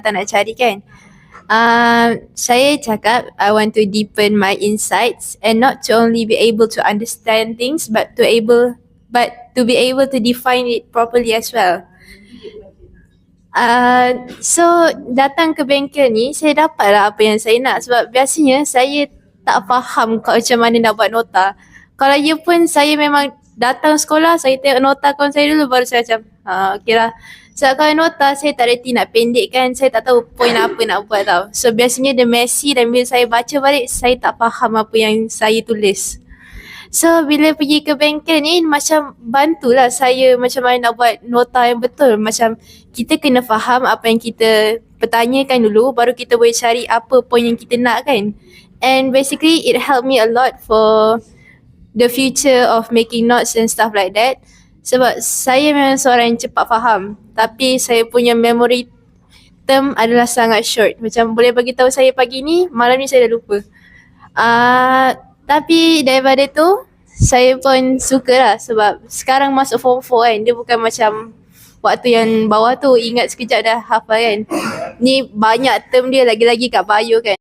tak nak cari kan. Saya cakap I want to deepen my insights and not to only be able to understand things but to be able to define it properly as well. So datang ke bengkel ni saya dapatlah apa yang saya nak, sebab biasanya saya tak faham macam mana nak buat nota. Kalau ya pun saya memang datang sekolah, saya tengok nota kawan saya dulu baru saya macam okay lah. Sebab kalau nota saya tak reti nak pendekkan, saya tak tahu point apa nak buat tau. So biasanya dia messy dan bila saya baca balik saya tak faham apa yang saya tulis. So bila pergi ke bengkel ni macam bantulah saya macam mana nak buat nota yang betul. Macam kita kena faham apa yang kita pertanyakan dulu, baru kita boleh cari apa point yang kita nak kan. And basically it helped me a lot for the future of making notes and stuff like that. Sebab saya memang seorang yang cepat faham, tapi saya punya memory term adalah sangat short. Macam boleh bagi tahu saya pagi ni, malam ni saya dah lupa. Tapi daripada tu saya pun suka lah, sebab sekarang masuk form 4 kan, dia bukan macam waktu yang bawah tu ingat sekejap dah hafal kan. Ni banyak term dia, lagi-lagi kat bio kan.